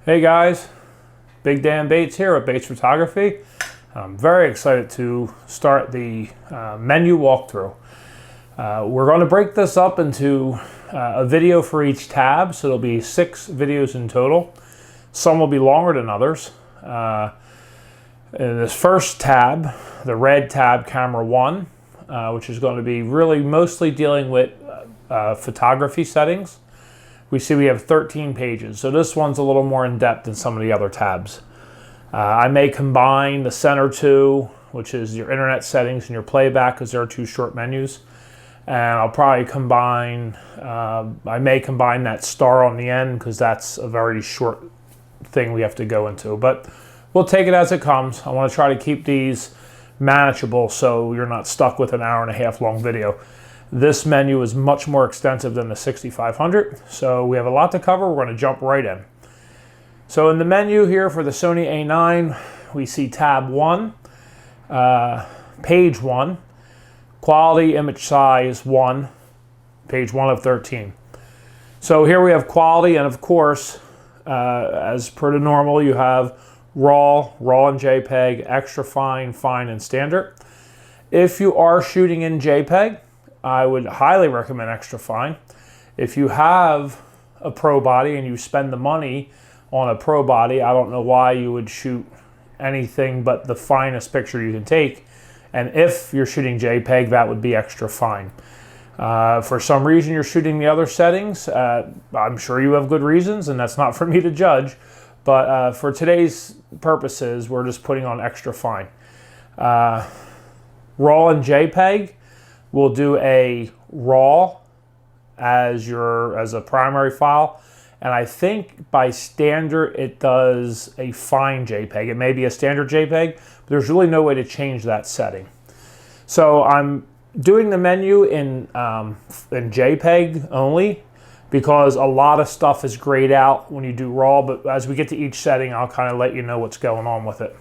Hey guys, Big Dan Bates here at Bates Photography. I'm very excited to start the menu walkthrough. We're going to break this up into a video for each tab, so there'll be 6 videos in total. Some will be longer than others. In this first tab, the red tab, camera 1, which is going to be really mostly dealing with photography settings. We see we have 13 pages, so this one's a little more in-depth than some of the other tabs. I may combine the center 2, which is your internet settings and your playback, because there are 2 short menus. And I'll probably combine, I may combine that star on the end, because that's a very short thing we have to go into. But we'll take it as it comes. I want to try to keep these manageable so you're not stuck with an hour-and-a-half long video. This menu is much more extensive than the 6500, so we have a lot to cover. We're going to jump right in. So in the menu here for the Sony A9, we see tab 1, page 1, quality image size 1, page 1 of 13. So here we have quality, and of course, as per the normal, you have raw and JPEG, extra fine, fine, and standard. If you are shooting in JPEG, I would highly recommend extra fine. If you have a pro body and you spend the money on a pro body, I don't know why you would shoot anything but the finest picture you can take. And if you're shooting JPEG, that would be extra fine. For some reason you're shooting the other settings, I'm sure you have good reasons, and that's not for me to judge. But for today's purposes, we're just putting on extra fine. Raw and JPEG, we'll do a raw as a primary file, and I think by standard it does a fine JPEG. It may be a standard JPEG, but there's really no way to change that setting. So I'm doing the menu in JPEG only, because a lot of stuff is grayed out when you do raw, but as we get to each setting, I'll kind of let you know what's going on with it.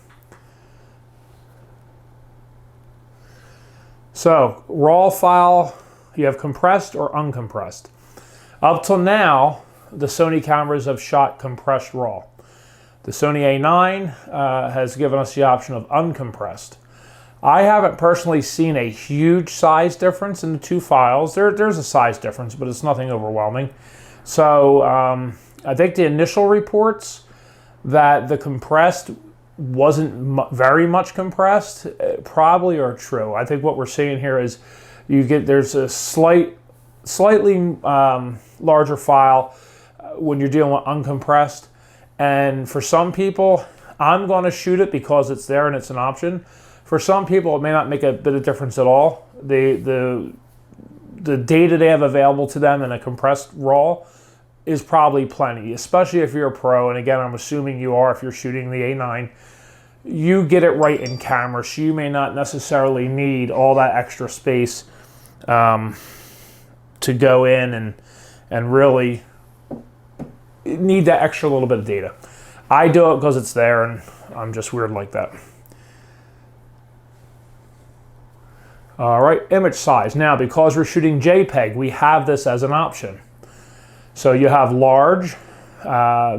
So, raw file, you have compressed or uncompressed. Up till now, the Sony cameras have shot compressed raw. The Sony A9 has given us the option of uncompressed. I haven't personally seen a huge size difference in the 2 files. There's a size difference, but it's nothing overwhelming. So, I think the initial reports that the compressed wasn't very much compressed probably are true. I think what we're seeing here is there's a slightly larger file when you're dealing with uncompressed, and for some people, I'm going to shoot it because it's there and it's an option. For some people, it may not make a bit of difference at all. The data they have available to them in a compressed raw is probably plenty, especially if you're a pro. And again, I'm assuming you are if you're shooting the A9. You get it right in camera, so you may not necessarily need all that extra space to go in and really need that extra little bit of data. I do it because it's there, and I'm just weird like that. All right, image size. Now, because we're shooting JPEG, we have this as an option. So you have large,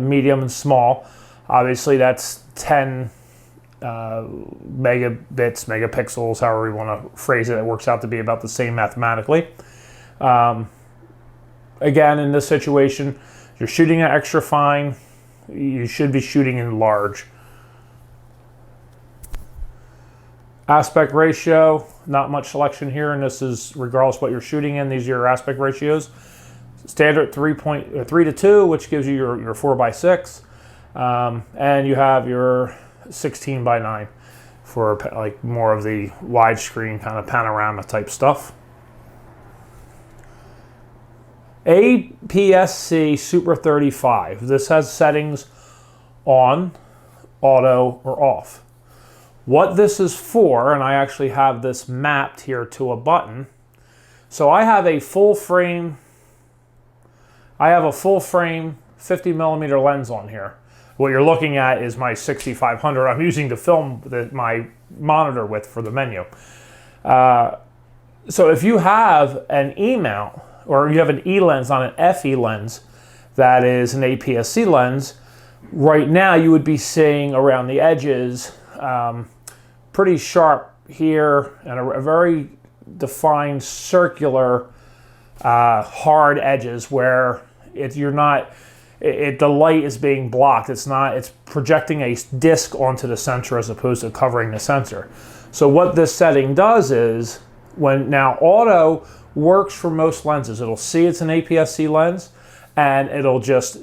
medium, and small. Obviously, that's 10 megabits, megapixels, however you want to phrase it. It works out to be about the same mathematically. Again, in this situation, you're shooting at extra fine. You should be shooting in large. Aspect ratio, not much selection here, and this is regardless what you're shooting in. These are your aspect ratios. Standard 3:2, which gives you your 4:6, and you have your 16:9 for like more of the widescreen kind of panorama type stuff. APS-C Super 35. This has settings on, auto, or off. What this is for, and I actually have this mapped here to a button. So I have a full frame 50mm lens on here. What you're looking at is my 6500. I'm using to film my monitor with for the menu. So if you have an E mount, or you have an E lens on an FE lens that is an APS-C lens, Right now you would be seeing around the edges pretty sharp here and a very defined circular hard edges where the light is being blocked. It's projecting a disc onto the sensor as opposed to covering the sensor. So what this setting does is, when now auto works for most lenses, it'll see it's an APS-C lens and it'll just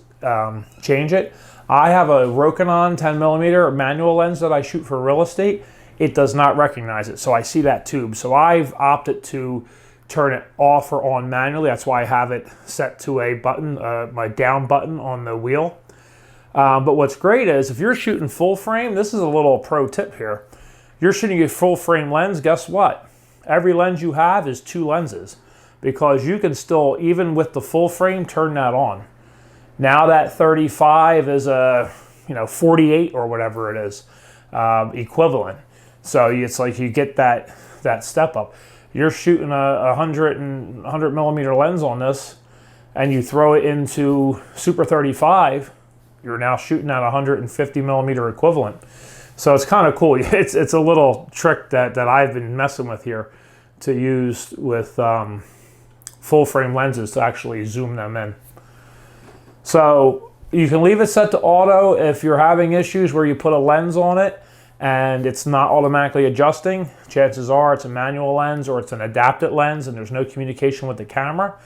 change it. I have a Rokinon 10mm manual lens that I shoot for real estate. It does not recognize it, so I see that tube. So I've opted to turn it off or on manually. That's why I have it set to a button, my down button on the wheel. But what's great is if you're shooting full frame, this is a little pro tip here. You're shooting a full frame lens, guess what? Every lens you have is 2 lenses, because you can still, even with the full frame, turn that on. Now that 35 is a 48 or whatever it is, equivalent. So it's like you get that step up. You're shooting a 100mm lens on this, and you throw it into Super 35, you're now shooting at 150mm equivalent. So it's kind of cool. It's a little trick that I've been messing with here to use with full frame lenses to actually zoom them in. So you can leave it set to auto if you're having issues where you put a lens on it and it's not automatically adjusting. Chances are it's a manual lens or it's an adapted lens and there's no communication with the camera.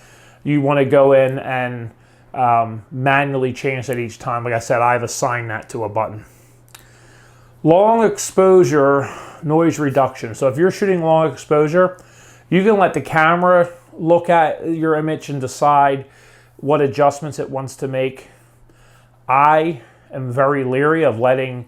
You want to go in and manually change that each time. Like I said, I've assigned that to a button. Long exposure noise reduction. So if you're shooting long exposure, you can let the camera look at your image and decide what adjustments it wants to make. I am very leery of letting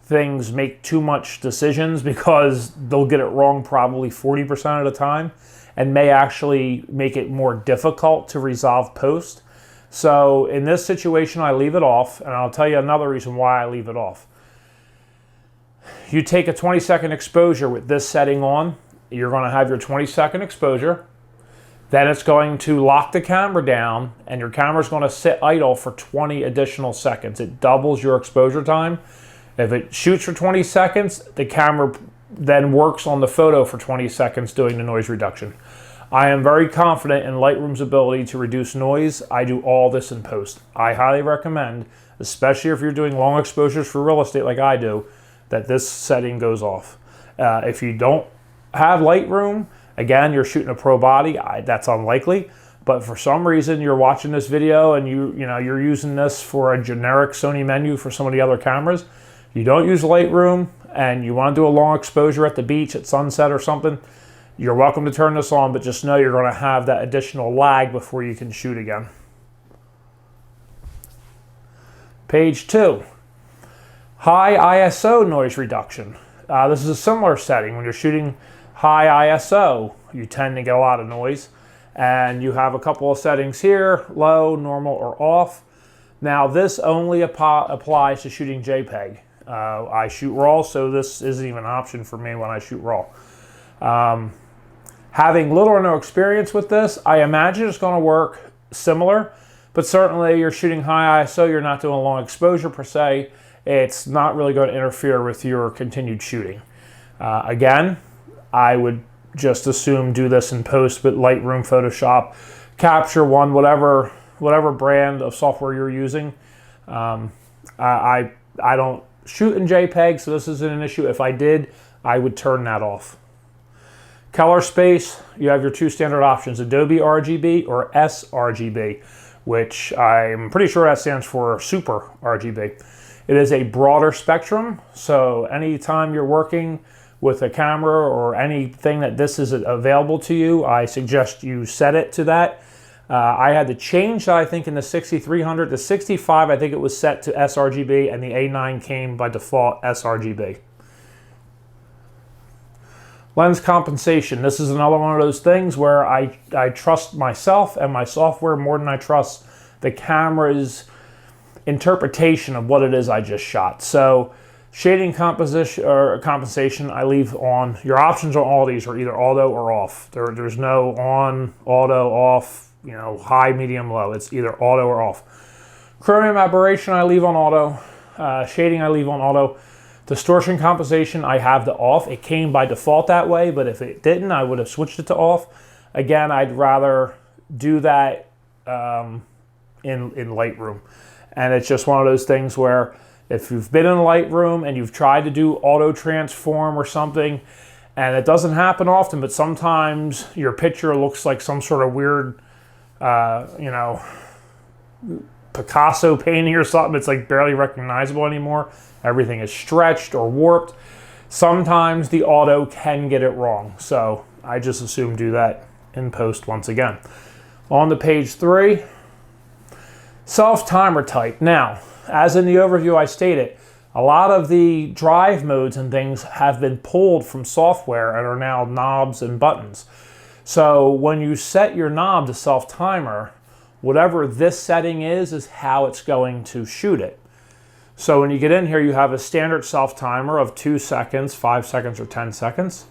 things make too much decisions, because they'll get it wrong probably 40% of the time and may actually make it more difficult to resolve post. So in this situation, I leave it off, and I'll tell you another reason why I leave it off. You take a 20-second exposure with this setting on, you're going to have your 20-second exposure. Then it's going to lock the camera down, and your camera's going to sit idle for 20 additional seconds. It doubles your exposure time. If it shoots for 20 seconds, the camera then works on the photo for 20 seconds doing the noise reduction. I am very confident in Lightroom's ability to reduce noise. I do all this in post. I highly recommend, especially if you're doing long exposures for real estate like I do, that this setting goes off. If you don't have Lightroom, again, you're shooting a pro body, that's unlikely, but for some reason you're watching this video and you're using this for a generic Sony menu for some of the other cameras, you don't use Lightroom and you want to do a long exposure at the beach at sunset or something, you're welcome to turn this on, but just know you're going to have that additional lag before you can shoot again. Page 2, high ISO noise reduction. This is a similar setting. When you're shooting high ISO, you tend to get a lot of noise, and you have a couple of settings here: low, normal, or off. Now this only applies to shooting JPEG. I shoot RAW, so this isn't even an option for me when I shoot RAW. Having little or no experience with this, I imagine it's going to work similar, but certainly you're shooting high ISO, you're not doing long exposure per se, it's not really going to interfere with your continued shooting. Again, I would just assume do this in post with Lightroom, Photoshop, Capture One, whatever brand of software you're using. I don't shoot in JPEG, so this isn't an issue. If I did, I would turn that off. Color space, you have your 2 standard options, Adobe RGB or srgb, which I'm pretty sure that stands for Super RGB. It is a broader spectrum, so anytime you're working with a camera or anything that this is available to you, I suggest you set it to that. I had to change that, I think, in the 6300. The 65, I think it was set to sRGB, and the A9 came by default sRGB. Lens compensation. This is another one of those things where I trust myself and my software more than I trust the camera's interpretation of what it is I just shot. So shading composition or compensation, I leave on. Your options on all these are either auto or off. There's no on, auto, off, high, medium, low. It's either auto or off. Chromium aberration I leave on auto. Shading I leave on auto. Distortion compensation I have to off. It came by default that way, but if it didn't, I would have switched it to off. Again, I'd rather do that in Lightroom. And it's just one of those things where if you've been in Lightroom and you've tried to do auto transform or something, and it doesn't happen often, but sometimes your picture looks like some sort of weird, you know, Picasso painting or something. It's like barely recognizable anymore. Everything is stretched or warped. Sometimes the auto can get it wrong. So I just assume do that in post once again. On to page 3, self-timer type. Now, as in the overview I stated, a lot of the drive modes and things have been pulled from software and are now knobs and buttons. So when you set your knob to self-timer, whatever this setting is how it's going to shoot it. So when you get in here, you have a standard self-timer of 2 seconds, 5 seconds, or 10 seconds.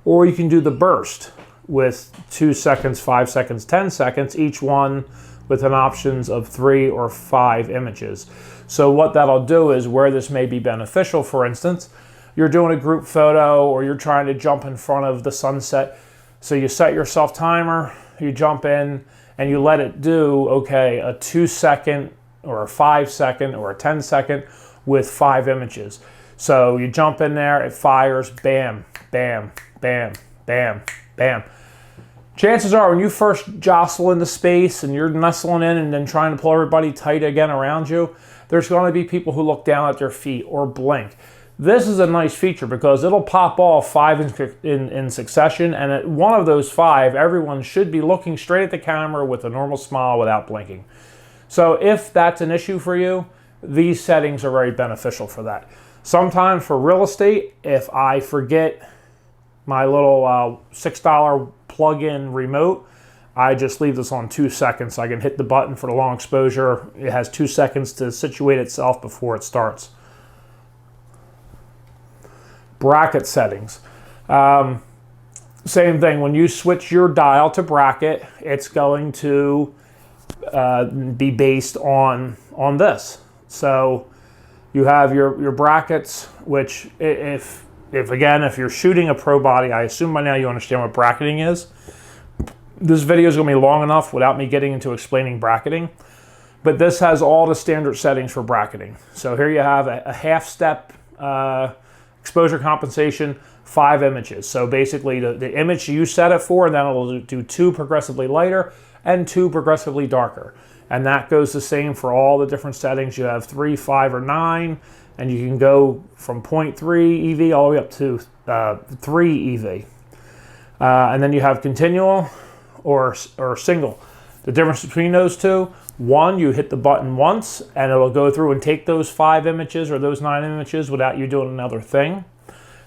Or you can do the burst with 2 seconds, 5 seconds, 10 seconds, each one with an options of 3 or 5 images. So what that'll do is where this may be beneficial, for instance, you're doing a group photo or you're trying to jump in front of the sunset. So you set your self-timer, you jump in, and you let it do, okay, a 2 second or a 5 second or a 10 second with 5 images. So you jump in there, it fires, bam, bam, bam, bam, bam. Chances are when you first jostle into space and you're nestling in and then trying to pull everybody tight again around you, there's going to be people who look down at their feet or blink. This is a nice feature because it'll pop off 5 in succession, and at one of those 5, everyone should be looking straight at the camera with a normal smile without blinking. So if that's an issue for you, these settings are very beneficial for that. Sometimes for real estate, if I forget my little $6 plug-in remote, I just leave this on 2 seconds. I can hit the button for the long exposure. It has 2 seconds to situate itself before it starts. Bracket settings. Same thing, when you switch your dial to bracket, it's going to be based on this. So you have your brackets, which if you're shooting a pro body, I assume by now you understand what bracketing is. This video is going to be long enough without me getting into explaining bracketing, but this has all the standard settings for bracketing. So here you have a half step exposure compensation, 5 images. So basically the image you set it for, and then it'll do 2 progressively lighter and 2 progressively darker. And that goes the same for all the different settings. You have 3, 5, or 9, and you can go from 0.3 EV all the way up to 3 EV. And then you have continual or single. The difference between those two, one, you hit the button once and it'll go through and take those 5 images or those 9 images without you doing another thing.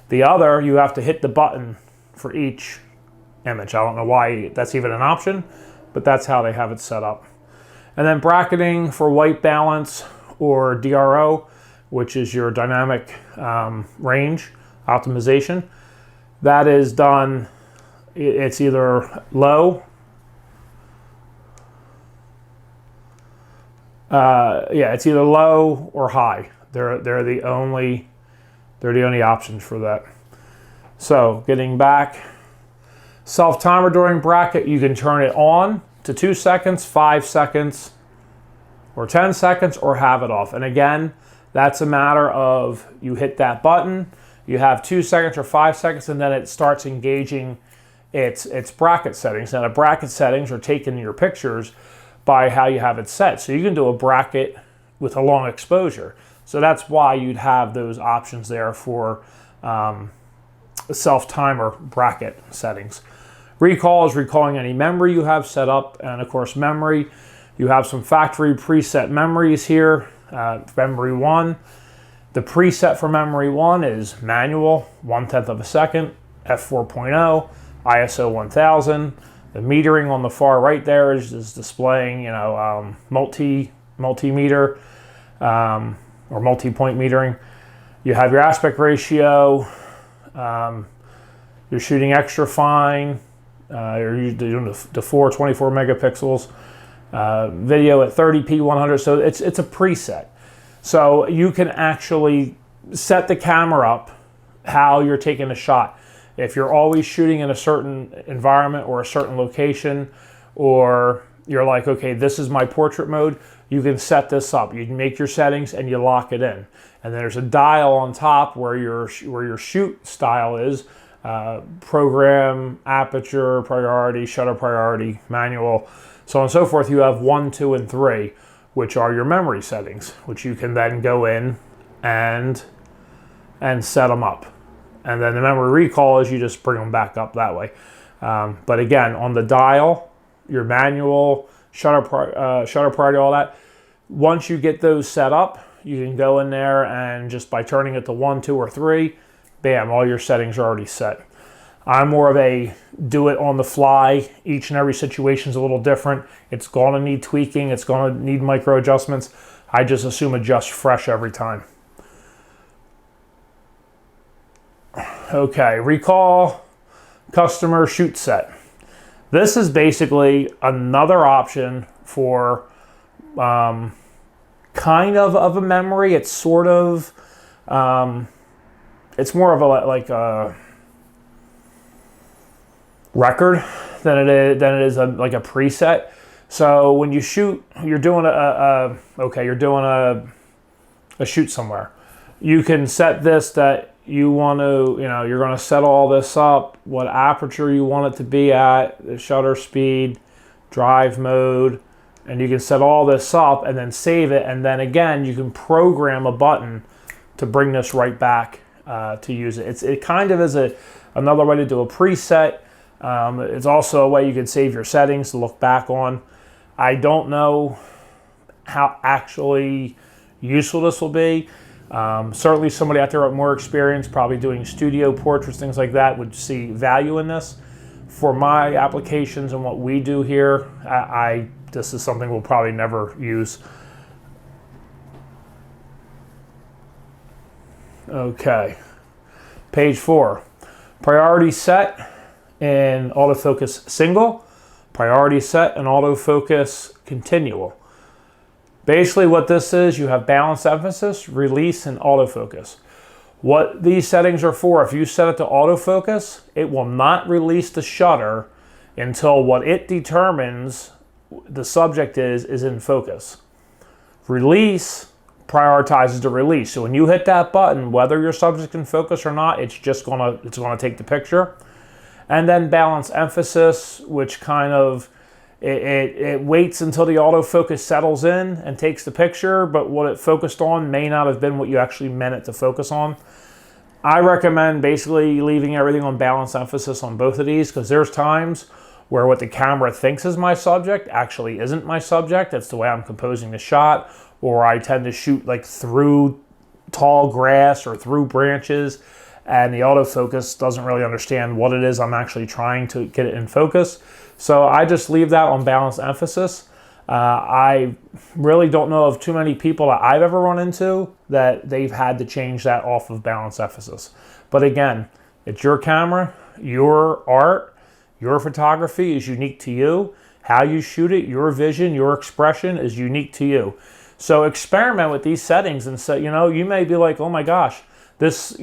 The other, you have to hit the button for each image. I don't know why that's even an option, but that's how they have it set up. And then bracketing for white balance or DRO, which is your dynamic range optimization. That is done, it's either low, it's either low or high. They're the only options for that. So getting back, self-timer during bracket, you can turn it on to 2 seconds, 5 seconds, or 10 seconds, or have it off. And again, that's a matter of you hit that button, you have 2 seconds or 5 seconds, and then it starts engaging its bracket settings. Now the bracket settings are taking your pictures by how you have it set. So you can do a bracket with a long exposure. So that's why you'd have those options there for self-timer bracket settings. Recall is recalling any memory you have set up, and of course memory, you have some factory preset memories here. Memory 1, the preset for memory 1 is manual, 1/10 of a second, f4.0, ISO 1000. The metering on the far right there is displaying, multimeter or multi-point metering. You have your aspect ratio. You're shooting extra fine. You're doing the 24 megapixels. video at 30p 100, so it's a preset. So you can actually set the camera up how you're taking a shot. If you're always shooting in a certain environment or a certain location, or you're like, okay, this is my portrait mode, you can set this up. You can make your settings and you lock it in. And there's a dial on top where your shoot style is, program, aperture, priority, shutter priority, manual, so on and so forth. You have 1, 2, and 3, which are your memory settings, which you can then go in and set them up. And then the memory recall is you just bring them back up that way. But again, on the dial, your manual, shutter priority, all that, once you get those set up, you can go in there and just by turning it to 1, 2, or 3, bam, all your settings are already set. I'm more of a do it on the fly. Each and every situation is a little different. It's going to need tweaking. It's going to need micro adjustments. I just assume adjust fresh every time. Okay, recall customer shoot set. This is basically another option for kind of a memory. It's sort of, it's more of a record than it is like a preset. So when you shoot, you're doing a shoot somewhere. You can set this that you want to, you're going to set all this up, what aperture you want it to be at, the shutter speed, drive mode, and you can set all this up and then save it. And then again, you can program a button to bring this right back to use it. It kind of is another way to do a preset. It's also a way you can save your settings to look back on. I don't know how actually useful this will be. Certainly somebody out there with more experience, probably doing studio portraits, things like that, would see value in this. For my applications and what we do here, this is something we'll probably never use. Okay, page 4. Priority set in autofocus single, priority set in autofocus continual. Basically what this is, you have balance emphasis, release, and autofocus. What these settings are for, if you set it to autofocus, it will not release the shutter until what it determines the subject is in focus. Release prioritizes the release. So when you hit that button, whether your subject's in focus or not, it's gonna take the picture. And then balance emphasis, which kind of it waits until the autofocus settles in and takes the picture, but what it focused on may not have been what you actually meant it to focus on. I recommend basically leaving everything on balance emphasis on both of these, because there's times where what the camera thinks is my subject actually isn't my subject. That's the way I'm composing the shot, or I tend to shoot like through tall grass or through branches, and the autofocus doesn't really understand what it is I'm actually trying to get it in focus. So I just leave that on balance emphasis. I really don't know of too many people that I've ever run into that they've had to change that off of balance emphasis. But again, it's your camera, your art, your photography is unique to you. How you shoot it, your vision, your expression is unique to you. So experiment with these settings and say, you may be like, oh my gosh, this,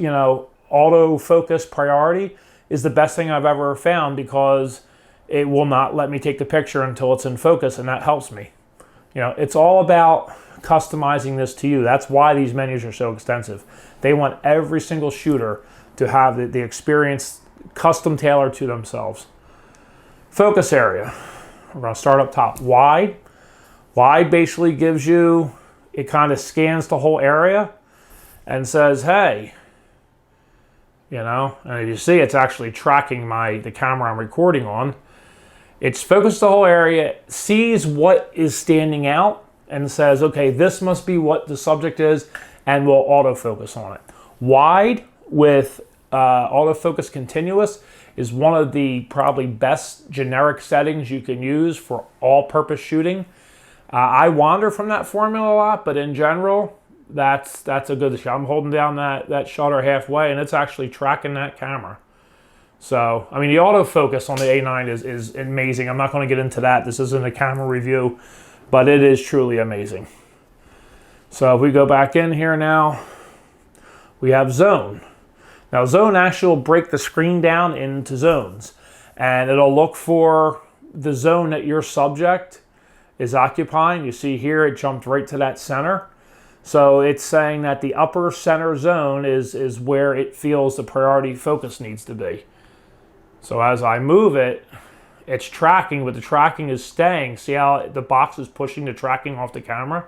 autofocus priority is the best thing I've ever found, because it will not let me take the picture until it's in focus, and that helps me. It's all about customizing this to you. That's why these menus are so extensive. They want every single shooter to have the experience custom tailored to themselves. Focus area. We're going to start up top. Wide. Wide basically gives you, it kind of scans the whole area and says, hey, and as you see, it's actually tracking the camera I'm recording on. It's focused the whole area, sees what is standing out, and says, okay, this must be what the subject is, and will autofocus on it. Wide with autofocus continuous is one of the probably best generic settings you can use for all-purpose shooting. I wander from that formula a lot, but in general, that's a good shot. I'm holding down that shutter halfway, and it's actually tracking that camera, So, I mean, the autofocus on the A9 is amazing. I'm not going to get into that. This isn't a camera review, but it is truly amazing. So if we go back in here now, we have zone. Now zone actually will break the screen down into zones, and it'll look for the zone that your subject is occupying. You see here, it jumped right to that center. So it's saying that the upper center zone is where it feels the priority focus needs to be. So as I move it, it's tracking, but the tracking is staying. See how the box is pushing the tracking off the camera?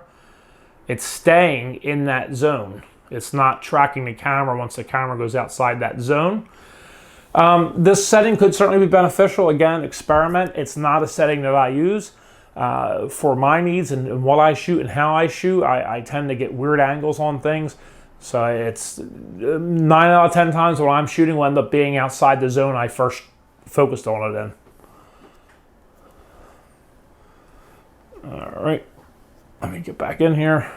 It's staying in that zone. It's not tracking the camera once the camera goes outside that zone. This setting could certainly be beneficial. Again, experiment. It's not a setting that I use. For my needs and what I shoot and how I shoot, I tend to get weird angles on things. So it's 9 out of 10 times what I'm shooting will end up being outside the zone I first focused on it in. All right, let me get back in here.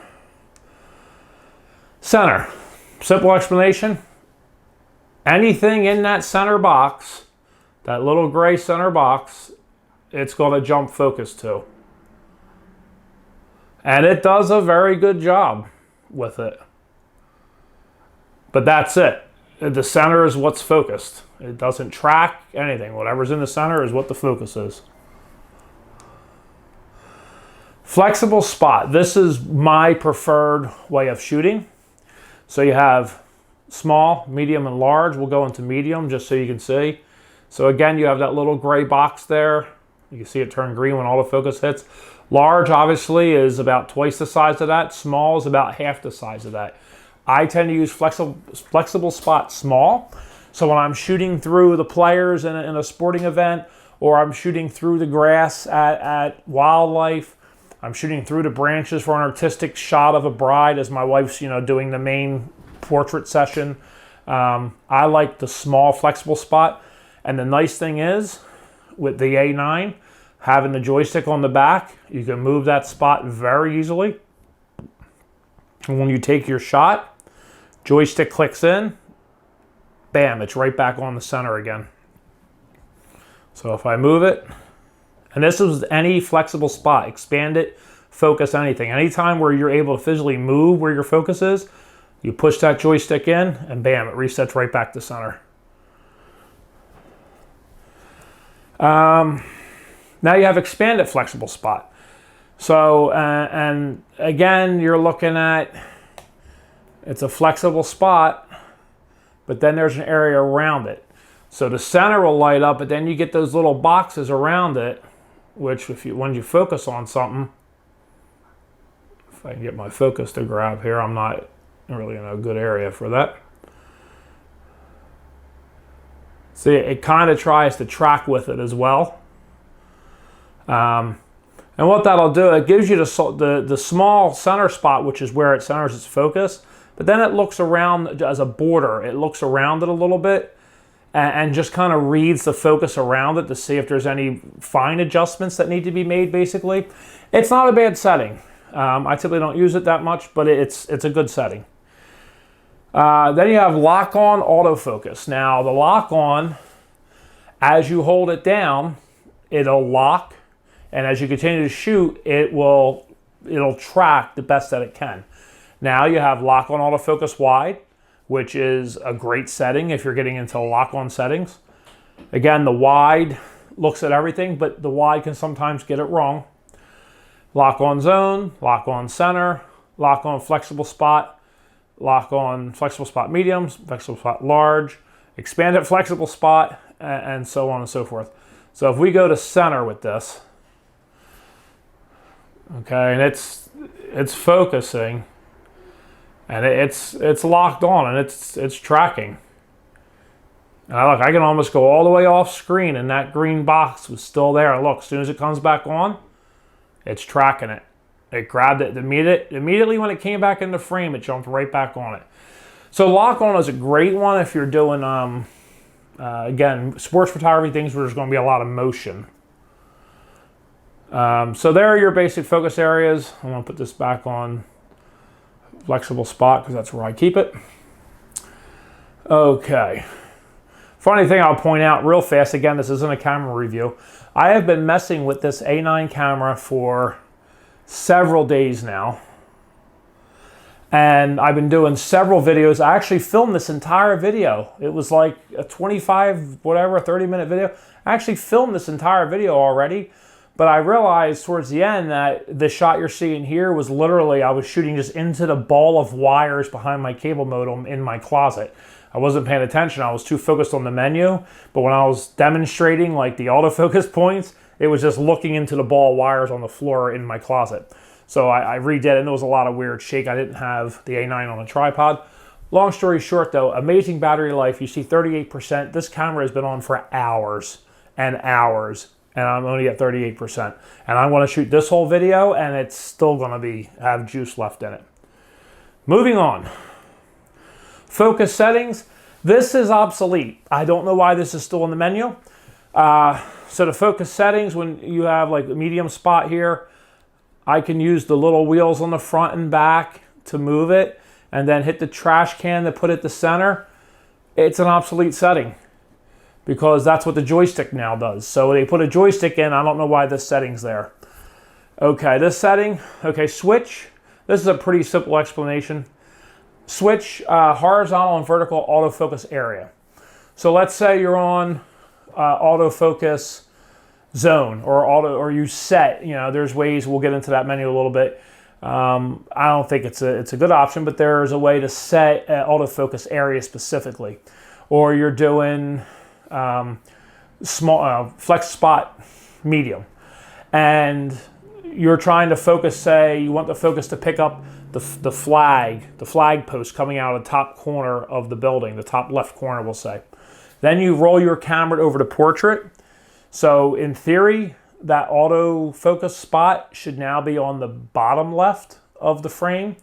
Center, simple explanation. Anything in that center box, that little gray center box, it's going to jump focus to. And it does a very good job with it. But that's it. The center is what's focused. It doesn't track anything. Whatever's in the center is what the focus is. Flexible spot. This is my preferred way of shooting. So you have small, medium, and large. We'll go into medium just so you can see. So again, you have that little gray box there. You can see it turn green when autofocus hits. Large, obviously, is about twice the size of that. Small is about half the size of that. I tend to use flexible spot small. So when I'm shooting through the players in a sporting event, or I'm shooting through the grass at wildlife, I'm shooting through the branches for an artistic shot of a bride as my wife's, doing the main portrait session. I like the small flexible spot. And the nice thing is, with the A9, having the joystick on the back, you can move that spot very easily. And when you take your shot, joystick clicks in, bam, it's right back on the center again. So if I move it, and this is any flexible spot, expand it, focus anything. Anytime where you're able to physically move where your focus is, you push that joystick in, and bam, it resets right back to center. Now you have expanded flexible spot. So, and again, you're looking at, it's a flexible spot, but then there's an area around it. So the center will light up, but then you get those little boxes around it, which when you focus on something, if I can get my focus to grab here, I'm not really in a good area for that. See, it kind of tries to track with it as well. And what that'll do, it gives you the small center spot, which is where it centers its focus, but then it looks around as a border. It looks around it a little bit and just kind of reads the focus around it to see if there's any fine adjustments that need to be made, basically. It's not a bad setting. I typically don't use it that much, but it's a good setting. Then you have lock-on autofocus. Now, the lock-on, as you hold it down, it'll lock, and as you continue to shoot, it'll track the best that it can. Now you have lock-on autofocus wide, which is a great setting if you're getting into lock-on settings. Again, the wide looks at everything, but the wide can sometimes get it wrong. Lock-on zone, lock-on center, lock-on flexible spot, lock-on flexible spot mediums, flexible spot large, expanded flexible spot, and so on and so forth. So if we go to center with this, okay, and it's focusing, and it's locked on, and it's tracking. And look, I can almost go all the way off screen, and that green box was still there. And look, as soon as it comes back on, it's tracking it. It grabbed it immediately when it came back into frame. It jumped right back on it. So lock on is a great one if you're doing again, sports photography, things where there's going to be a lot of motion. So there are your basic focus areas. I'm going to put this back on flexible spot because that's where I keep it. Okay. Funny thing I'll point out real fast, again, this isn't a camera review. I have been messing with this A9 camera for several days now. And I've been doing several videos. I actually filmed this entire video. It was like a 25, whatever, 30-minute video. I actually filmed this entire video already. But I realized towards the end that the shot you're seeing here was literally, I was shooting just into the ball of wires behind my cable modem in my closet. I wasn't paying attention. I was too focused on the menu. But when I was demonstrating like the autofocus points, it was just looking into the ball of wires on the floor in my closet. So I redid it, and there was a lot of weird shake. I didn't have the A9 on a tripod. Long story short though, amazing battery life. You see 38%. This camera has been on for hours and hours, and I'm only at 38%. And I'm gonna shoot this whole video, and it's still gonna have juice left in it. Moving on. Focus settings. This is obsolete. I don't know why this is still in the menu. So the focus settings, when you have like the medium spot here, I can use the little wheels on the front and back to move it, and then hit the trash can to put it to center. It's an obsolete setting because that's what the joystick now does. So they put a joystick in. I don't know why this setting's there. Okay, this setting. Okay, switch. This is a pretty simple explanation. Switch horizontal and vertical autofocus area. So let's say you're on autofocus zone or you set, there's ways, we'll get into that menu a little bit. I don't think it's a good option, but there's a way to set an autofocus area specifically. Or you're doing small flex spot medium, and you're trying to focus, say you want the focus to pick up the flag post coming out of the top corner of the building, the top left corner we'll say. Then you roll your camera over to portrait. So in theory, that autofocus spot should now be on the bottom left of the frame.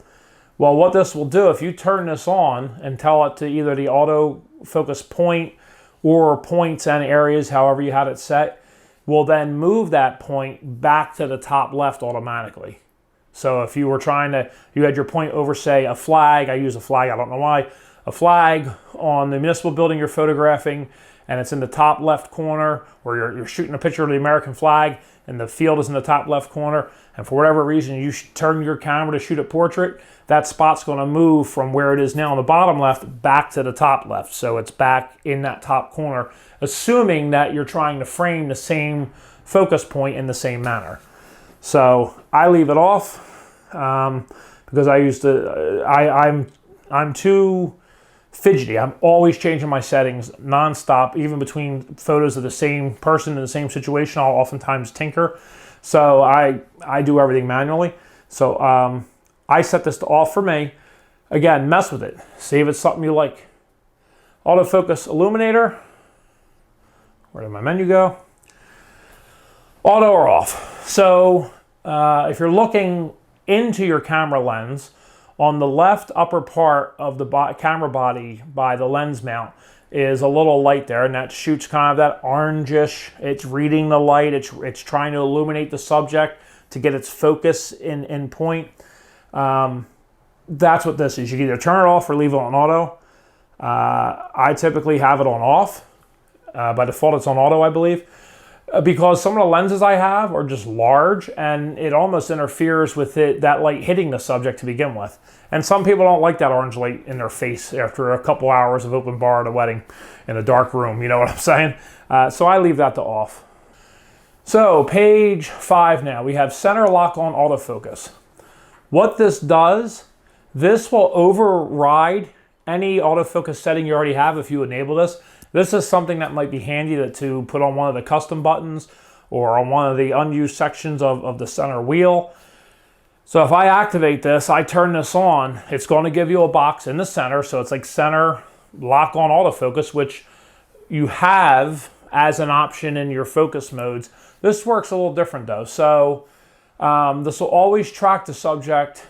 Well, what this will do, if you turn this on and tell it to either the autofocus point or points and areas, however you had it set, will then move that point back to the top left automatically. So if you were you had your point over, say, a flag, I use a flag, I don't know why, a flag on the municipal building you're photographing, and it's in the top left corner, or you're shooting a picture of the American flag, and the field is in the top left corner, and for whatever reason you turn your camera to shoot a portrait, that spot's going to move from where it is now on the bottom left back to the top left. So it's back in that top corner, assuming that you're trying to frame the same focus point in the same manner. So I leave it off because I'm too fidgety. I'm always changing my settings nonstop, even between photos of the same person in the same situation. I'll oftentimes tinker. So I do everything manually. So I set this to off for me. Again, mess with it. See if it's something you like. Autofocus illuminator. Where did my menu go? Auto or off. So if you're looking into your camera lens, on the left upper part of the camera body by the lens mount is a little light there, and that shoots kind of that orangish. It's reading the light. It's trying to illuminate the subject to get its focus in point. That's what this is. You can either turn it off or leave it on auto. I typically have it on off. By default, it's on auto, I believe. Because some of the lenses I have are just large, and it almost interferes with that light hitting the subject to begin with. And some people don't like that orange light in their face after a couple hours of open bar at a wedding in a dark room, you know what I'm saying? So I leave that to off. So page 5 now, we have center lock on autofocus. What this does, this will override any autofocus setting you already have if you enable this. This is something that might be handy to put on one of the custom buttons or on one of the unused sections of the center wheel. So if I activate this, I turn this on, it's going to give you a box in the center. So it's like center lock on autofocus, which you have as an option in your focus modes. This works a little different though. So this will always track the subject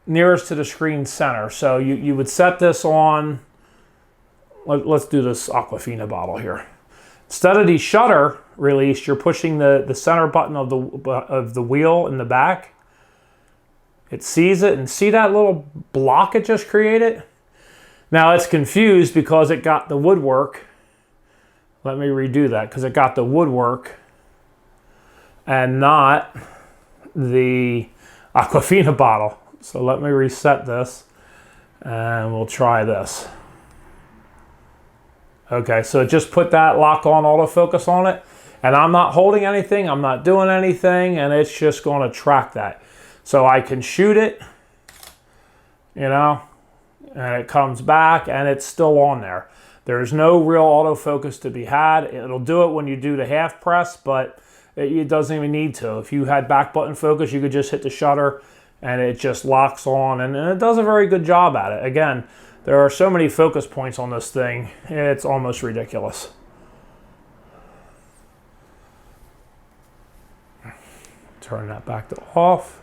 nearest to the screen center. So you would set this on. Let's do this Aquafina bottle here. Instead of the shutter release, you're pushing the center button of the wheel in the back. It sees it, and see that little block it just created? Now it's confused because it got the woodwork. Let me redo that because it got the woodwork and not the Aquafina bottle. So let me reset this and we'll try this. Okay, so it just put that lock on autofocus on it, and I'm not holding anything, I'm not doing anything, and it's just going to track that. So I can shoot it, you know, and it comes back and it's still on there. There's no real autofocus to be had. It'll do it when you do the half press, but it doesn't even need to. If you had back button focus, you could just hit the shutter and it just locks on, and it does a very good job at it. Again, there are so many focus points on this thing, it's almost ridiculous. Turn that back to off.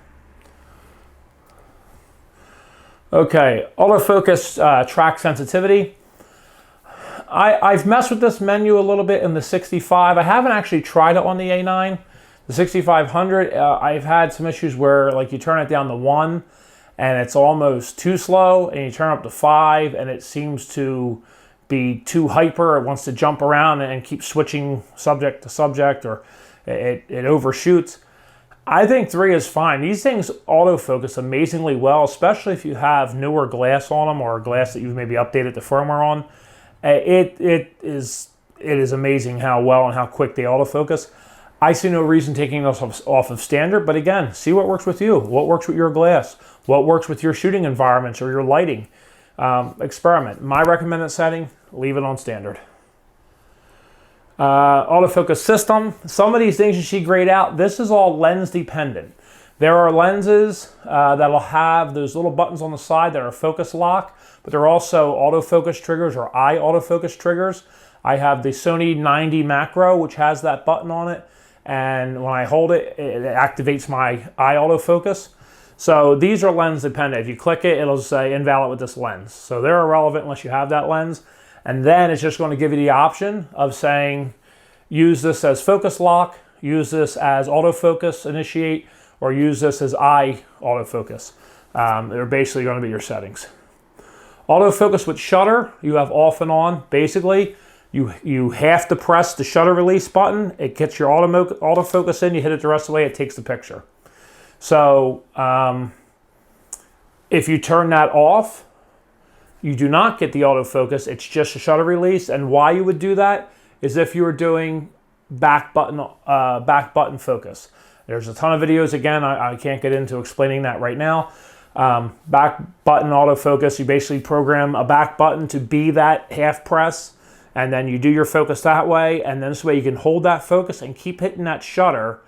Okay, autofocus track sensitivity. I've messed with this menu a little bit in the 65. I haven't actually tried it on the A9. The 6500, I've had some issues where like you turn it down to 1 and it's almost too slow, and you turn up to 5 and it seems to be too hyper. It wants to jump around and keep switching subject to subject, or it overshoots. I think 3 is fine. These things autofocus amazingly well, especially if you have newer glass on them or glass that you've maybe updated the firmware on. It is amazing how well and how quick they autofocus. I see no reason taking this off of standard, but again, see what works with you, what works with your glass, what works with your shooting environments or your lighting. Experiment. My recommended setting, leave it on standard. Autofocus system. Some of these things you see grayed out. This is all lens dependent. There are lenses that'll have those little buttons on the side that are focus lock, but there are also autofocus triggers or eye autofocus triggers. I have the Sony 90 macro, which has that button on it, and when I hold it, it activates my eye autofocus. So these are lens dependent. If you click it, it'll say invalid with this lens. So they're irrelevant unless you have that lens. And then it's just going to give you the option of saying, use this as focus lock, use this as autofocus initiate, or use this as eye autofocus. They're basically going to be your settings. Autofocus with shutter, you have off and on. Basically, you have to press the shutter release button. It gets your autofocus in. You hit it the rest of the way, it takes the picture. So if you turn that off, you do not get the autofocus. It's just a shutter release. And why you would do that is if you were doing back button focus. There's a ton of videos. Again, I can't get into explaining that right now. Back button autofocus, you basically program a back button to be that half press, and then you do your focus that way, and then this way you can hold that focus and keep hitting that shutter,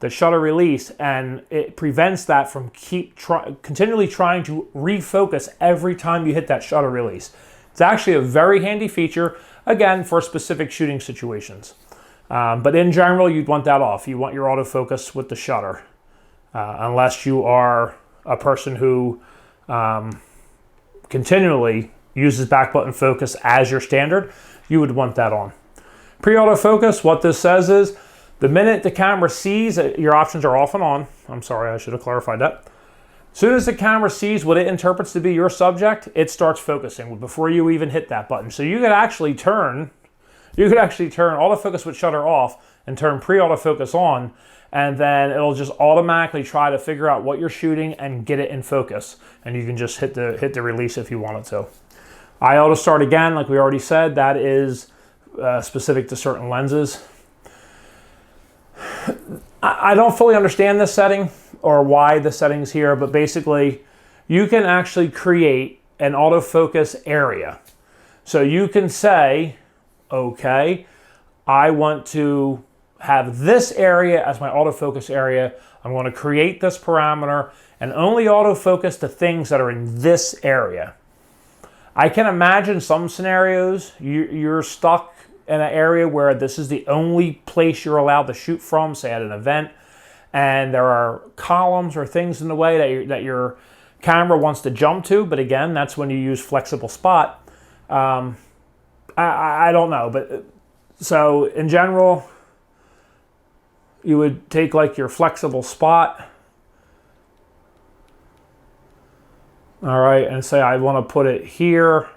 the shutter release, and it prevents that from continually trying to refocus every time you hit that shutter release. It's actually a very handy feature, again, for specific shooting situations. But in general, you'd want that off. You want your autofocus with the shutter, unless you are a person who continually uses back button focus as your standard. You would want that on. Pre-autofocus, what this says is, the minute the camera sees, your options are off and on. I'm sorry, I should have clarified that. As soon as the camera sees what it interprets to be your subject, it starts focusing before you even hit that button. So you could actually turn autofocus with shutter off and turn pre-autofocus on, and then it'll just automatically try to figure out what you're shooting and get it in focus. And you can just hit the release if you wanted to. Eye auto start again, like we already said, that is specific to certain lenses. I don't fully understand this setting or why the setting's here, but basically you can actually create an autofocus area. So you can say, okay, I want to have this area as my autofocus area. I'm going to create this parameter and only autofocus to things that are in this area. I can imagine some scenarios you're stuck in an area where this is the only place you're allowed to shoot from, say at an event, and there are columns or things in the way that your camera wants to jump to, but again, that's when you use flexible spot. I don't know, but so in general, you would take like your flexible spot, all right, and say I want to put it here,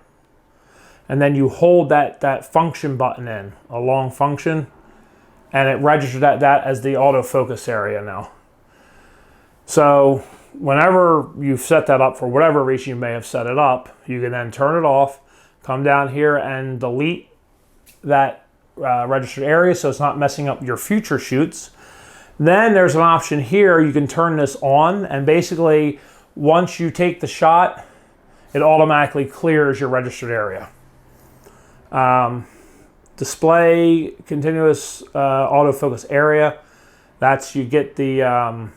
and then you hold that function button in, a long function, and it registers that as the autofocus area now. So whenever you've set that up, for whatever reason you may have set it up, you can then turn it off, come down here and delete that registered area so it's not messing up your future shoots. Then there's an option here, you can turn this on, and basically once you take the shot, it automatically clears your registered area. Display continuous autofocus area, that's you get the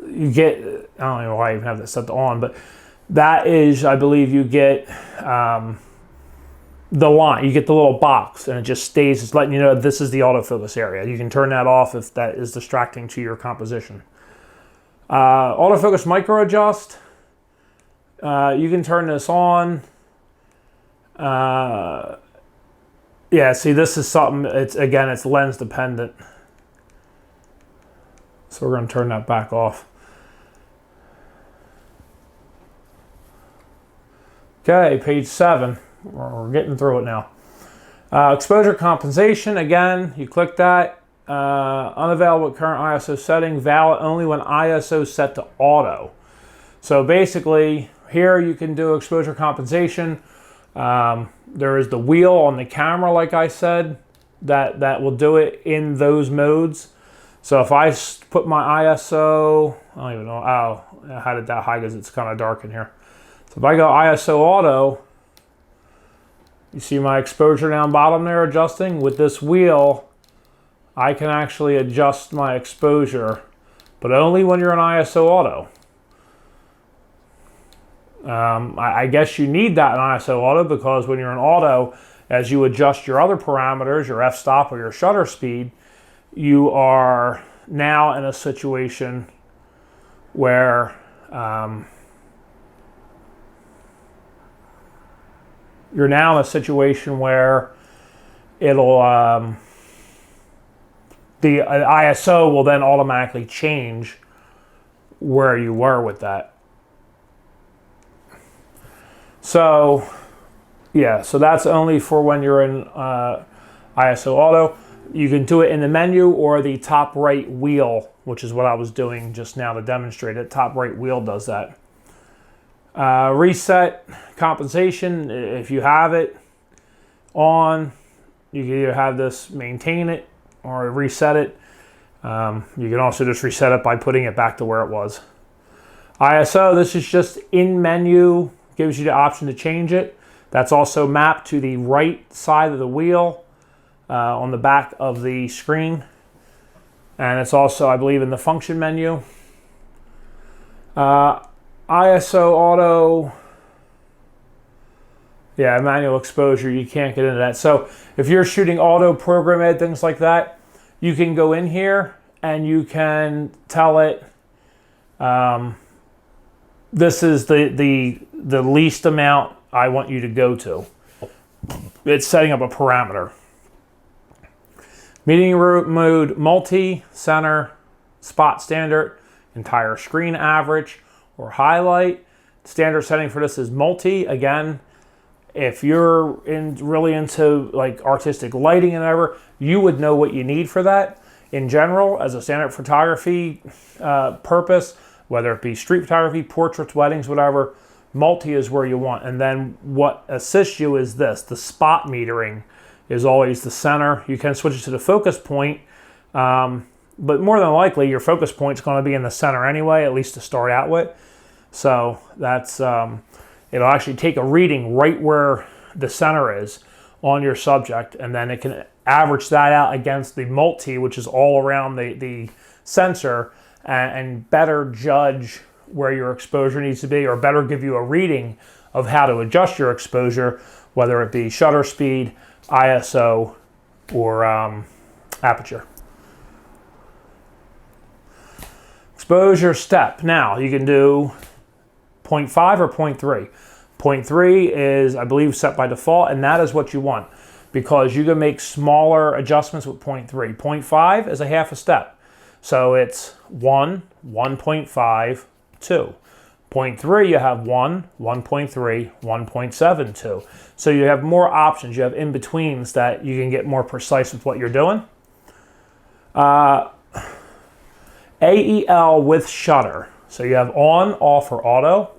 you get, I don't know why I even have that set on, but that is, I believe you get the line, you get the little box, and it just stays, it's letting you know this is the autofocus area. You can turn that off if that is distracting to your composition. Autofocus micro adjust, you can turn this on. Yeah, see, this is something, it's lens dependent. So we're going to turn that back off. Okay, page 7. We're getting through it now. Exposure compensation, again, you click that. Unavailable at current ISO setting, valid only when ISO set to auto. So basically, here you can do exposure compensation. There is the wheel on the camera, like I said, that will do it in those modes. So if I put my ISO, I don't even know, I had it that high because it's kind of dark in here. So if I go ISO auto, you see my exposure down bottom there adjusting. With this wheel, I can actually adjust my exposure, but only when you're in ISO auto. I guess you need that in ISO auto because when you're in auto, as you adjust your other parameters, your f-stop or your shutter speed, you are now in a situation where it'll the ISO will then automatically change where you were with that. So yeah, so that's only for when you're in ISO auto. You can do it in the menu or the top right wheel, which is what I was doing just now to demonstrate it. Top right wheel does that. Reset compensation, if you have it on, you can either have this maintain it or reset it. You can also just reset it by putting it back to where it was. ISO, this is just in menu, gives you the option to change it. That's also mapped to the right side of the wheel on the back of the screen. And it's also, I believe, in the function menu. ISO auto, yeah, manual exposure, you can't get into that. So if you're shooting auto, program ed, things like that, you can go in here and you can tell it this is the least amount I want you to go to. It's setting up a parameter. Meeting mode, multi, center, spot standard, entire screen average, or highlight. Standard setting for this is multi. Again, if you're really into like artistic lighting and whatever, you would know what you need for that. In general, as a standard photography purpose, whether it be street photography, portraits, weddings, whatever, multi is where you want. And then what assists you is this, the spot metering is always the center. You can switch it to the focus point, but more than likely your focus point is going to be in the center anyway, at least to start out with. So that's, it'll actually take a reading right where the center is on your subject, and then it can average that out against the multi, which is all around the sensor, and better judge where your exposure needs to be, or better give you a reading of how to adjust your exposure, whether it be shutter speed, ISO, or aperture. Exposure step. Now you can do 0.5 or 0.3. 0.3 is, I believe, set by default, and that is what you want because you can make smaller adjustments with 0.3. 0.5 is a half a step. So it's 1, 1.5, 2. 0.3, you have 1, 1.3, 1.72. So you have more options. You have in-betweens that you can get more precise with what you're doing. AEL with shutter. So you have on, off, or auto.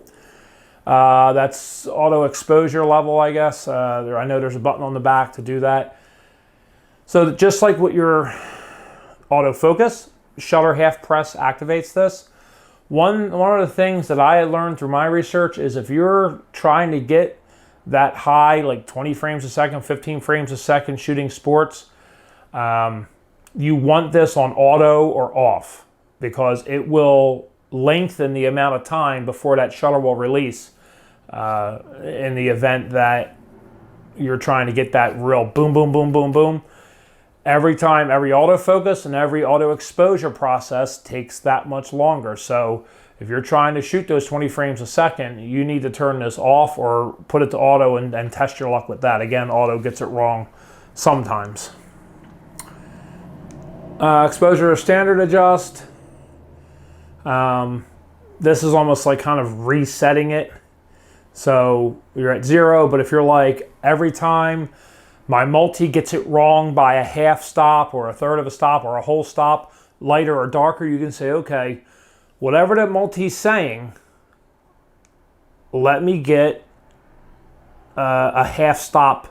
That's auto exposure level, I guess. I know there's a button on the back to do that. So just like with your autofocus, shutter half press activates this. One of the things that I learned through my research is if you're trying to get that high, like 20 frames a second, 15 frames a second shooting sports, you want this on auto or off because it will lengthen the amount of time before that shutter will release in the event that you're trying to get that real boom, boom, boom, boom, boom. Every time, every autofocus and every auto exposure process takes that much longer. So if you're trying to shoot those 20 frames a second, you need to turn this off or put it to auto and test your luck with that. Again, auto gets it wrong sometimes. Exposure to standard adjust. This is almost like kind of resetting it. So you're at 0, but if you're like, every time my multi gets it wrong by a half stop or a third of a stop or a whole stop, lighter or darker, you can say, okay, whatever that multi's saying, let me get a half stop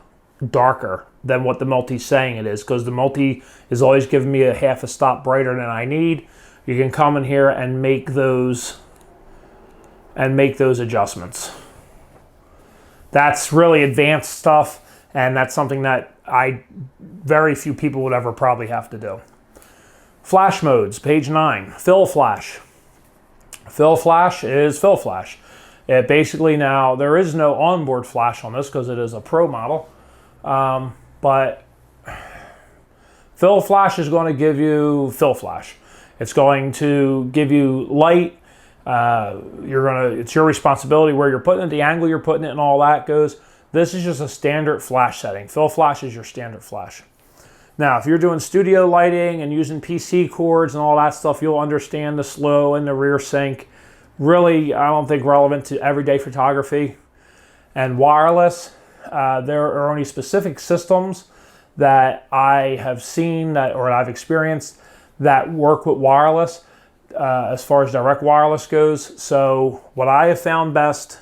darker than what the multi's saying it is, because the multi is always giving me a half a stop brighter than I need. You can come in here and make those adjustments. That's really advanced stuff. And that's something that very few people would ever probably have to do. Flash modes, page 9. Fill flash. Fill flash is fill flash. It basically now, there is no onboard flash on this because it is a Pro model. But fill flash is going to give you fill flash. It's going to give you light. It's your responsibility where you're putting it, the angle you're putting it, and all that goes. This is just a standard flash setting. Fill flash is your standard flash. Now, if you're doing studio lighting and using PC cords and all that stuff, you'll understand the slow and the rear sync. Really, I don't think relevant to everyday photography. And wireless, there are only specific systems that I have seen or I've experienced that work with wireless as far as direct wireless goes. So what I have found best,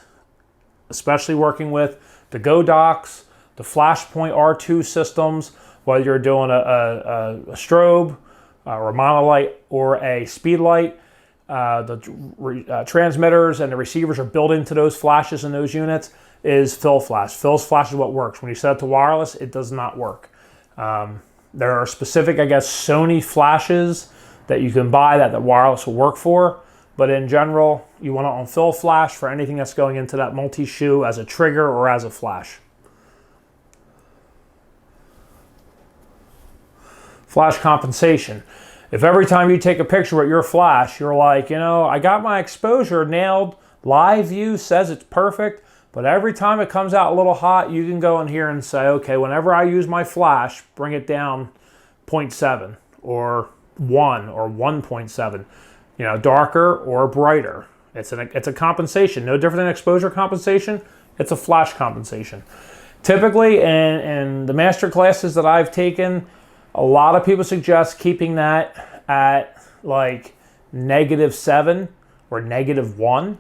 especially working with the Go Docks, the Flashpoint R2 systems, whether you're doing a strobe or a monolight or a speed light, the transmitters and the receivers are built into those flashes in those units, is fill flash. Fill flash is what works. When you set it to wireless, it does not work. There are specific, I guess, Sony flashes that you can buy that the wireless will work for. But in general, you want it on fill flash for anything that's going into that multi-shoe as a trigger or as a flash. Flash compensation. If every time you take a picture with your flash, you're like, I got my exposure nailed, live view says it's perfect, but every time it comes out a little hot, you can go in here and say, okay, whenever I use my flash, bring it down 0.7 or 1 or 1.7. Darker or brighter. It's a compensation. No different than exposure compensation. It's a flash compensation. Typically, in the master classes that I've taken, a lot of people suggest keeping that at like -7 or -1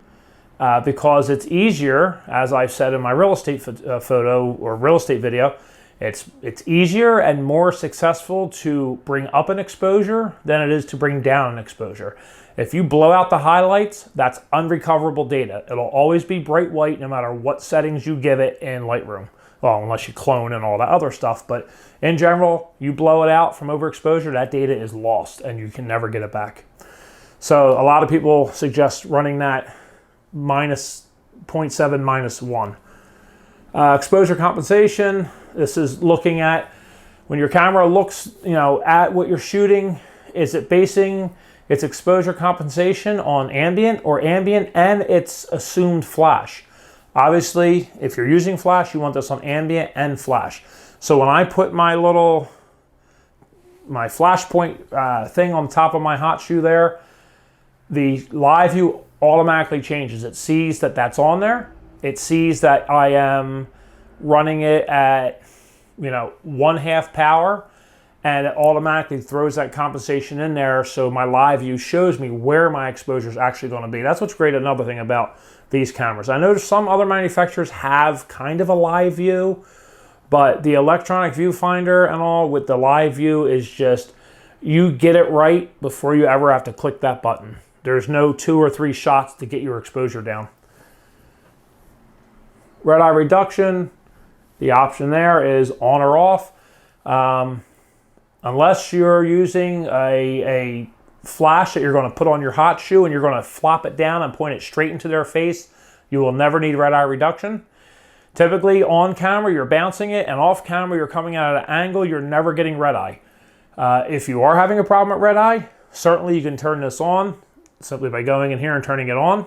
because it's easier, as I've said in my real estate photo or real estate video, it's easier and more successful to bring up an exposure than it is to bring down an exposure. If you blow out the highlights, that's unrecoverable data. It'll always be bright white no matter what settings you give it in Lightroom. Well, unless you clone and all that other stuff. But in general, you blow it out from overexposure, that data is lost and you can never get it back. So a lot of people suggest running that -0.7, -1. Exposure compensation, this is looking at when your camera looks, at what you're shooting, is it basing its exposure compensation on ambient or ambient and its assumed flash? Obviously, if you're using flash, you want this on ambient and flash. So when I put my Flashpoint thing on top of my hot shoe there, the live view automatically changes. It sees that that's on there. It sees that I am running it at, 1/2 power, and it automatically throws that compensation in there, so my live view shows me where my exposure is actually going to be. That's what's great. Another thing about these cameras, I noticed some other manufacturers have kind of a live view, but the electronic viewfinder and all with the live view is just, you get it right before you ever have to click that button. There's no 2 or 3 shots to get your exposure down. Red eye reduction, the option there is on or off. Unless you're using a flash that you're going to put on your hot shoe and you're going to flop it down and point it straight into their face, you will never need red eye reduction. Typically on camera you're bouncing it, and off camera you're coming out at an angle, you're never getting red eye. If you are having a problem with red eye, certainly you can turn this on simply by going in here and turning it on.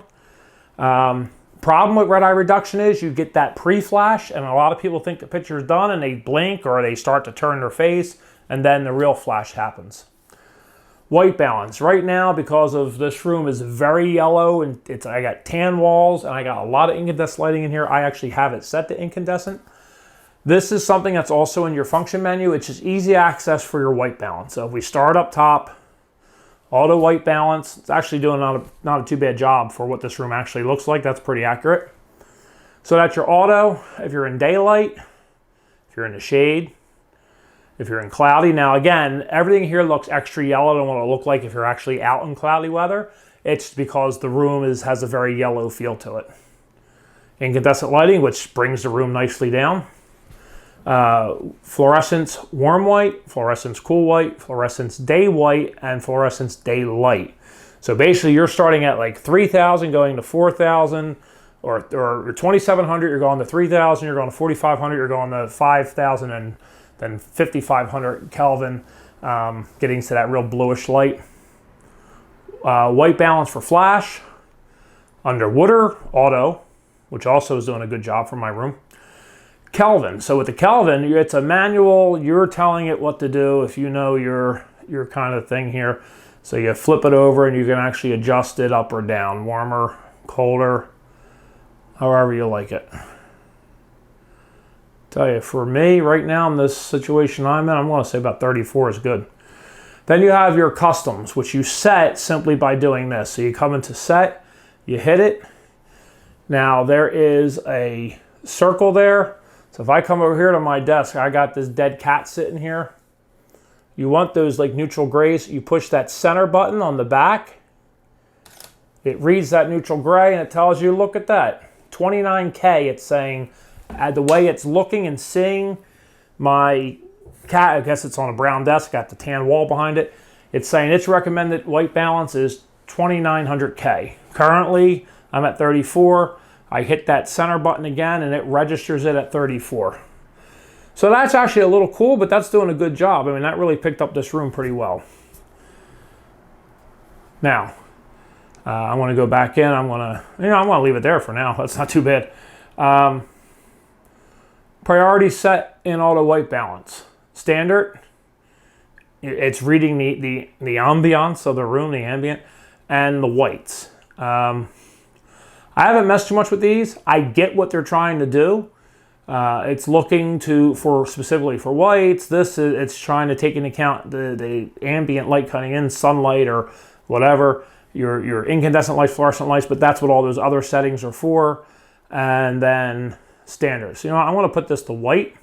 Problem with red eye reduction is you get that pre-flash, and a lot of people think the picture is done and they blink or they start to turn their face, and then the real flash happens. White balance. Right now, because of this room is very yellow and I got tan walls and I got a lot of incandescent lighting in here, I actually have it set to incandescent. This is something that's also in your function menu. It's just easy access for your white balance. So if we start up top, auto white balance, it's actually doing not a too bad job for what this room actually looks like. That's pretty accurate. So that's your auto. If you're in daylight, if you're in the shade, if you're in cloudy. Now again, everything here looks extra yellow than what it'll look like if you're actually out in cloudy weather. It's because the room has a very yellow feel to it. Incandescent lighting, which brings the room nicely down. Fluorescence warm white, fluorescence cool white, fluorescence day white, and fluorescence day light. So basically you're starting at like 3,000 going to 4,000, or 2,700, you're going to 3,000, you're going to 4,500, you're going to 5,000, and then 5,500 Kelvin, getting to that real bluish light. White balance for flash, underwater, auto, which also is doing a good job for my room. Kelvin, so with the Kelvin, it's a manual, you're telling it what to do if you know your kind of thing here. So you flip it over and you can actually adjust it up or down, warmer, colder, however you like it. Tell you, for me right now in this situation I'm in, I'm going to say about 34 is good. Then you have your customs, which you set simply by doing this. So you come into set, you hit it. Now there is a circle there. So if I come over here to my desk, I got this dead cat sitting here. You want those like neutral grays, you push that center button on the back. It reads that neutral gray and it tells you, look at that, 29K, it's saying, the way it's looking and seeing my cat, I guess it's on a brown desk, got the tan wall behind it. It's saying its recommended white balance is 2,900K. Currently, I'm at 34. I hit that center button again and it registers it at 34. So that's actually a little cool, but that's doing a good job. I mean, that really picked up this room pretty well. Now, I want to go back in. I'm going to leave it there for now. That's not too bad. Priority set in auto white balance. Standard, it's reading the ambiance of the room, the ambient, and the whites. I haven't messed too much with these. I get what they're trying to do. It's looking specifically for whites. It's trying to take into account the ambient light coming in, sunlight or whatever, your incandescent lights, fluorescent lights, but that's what all those other settings are for. And then standards. So, I want to put this to white.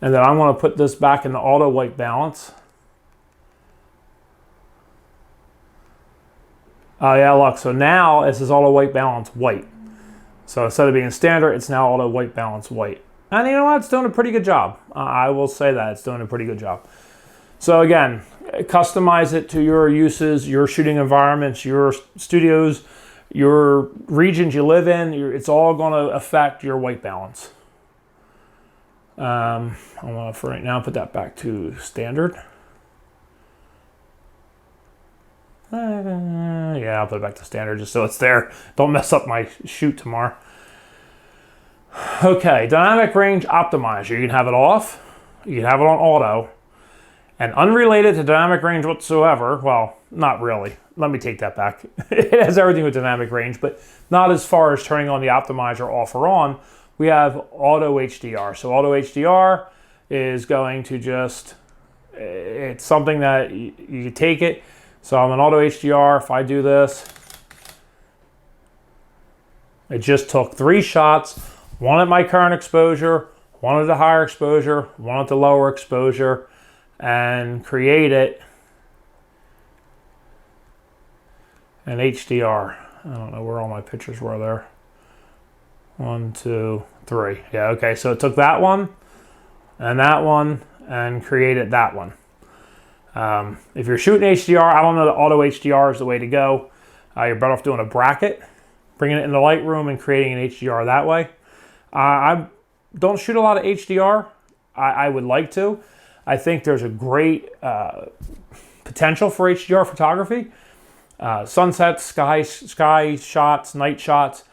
And then I want to put this back in the auto white balance. Oh yeah, look, so now this is auto white balance white. So instead of being standard, it's now auto white balance white. And you know what, it's doing a pretty good job. I will say that, it's doing a pretty good job. So again, customize it to your uses, your shooting environments, your studios, your regions you live in. It's all going to affect your white balance. I want to, for right now, put that back to standard. Yeah, I'll put it back to standard just so it's there. Don't mess up my shoot tomorrow. Okay, dynamic range optimizer. You can have it off. You can have it on auto. And unrelated to dynamic range whatsoever, well, not really. Let me take that back. It has everything with dynamic range, but not as far as turning on the optimizer off or on. We have auto HDR. So auto HDR is going to just, it's something that you take it. So I'm in auto HDR. If I do this, it just took 3 shots, one at my current exposure, one at the higher exposure, one at the lower exposure, and create it in HDR. I don't know where all my pictures were there. 1, 2, 3. Yeah, okay, so it took that one and created that one. If you're shooting HDR, I don't know that auto HDR is the way to go. You're better off doing a bracket, bringing it into Lightroom and creating an HDR that way. I don't shoot a lot of HDR. I would like to. I think there's a great potential for HDR photography. Sunsets, sky shots, night shots,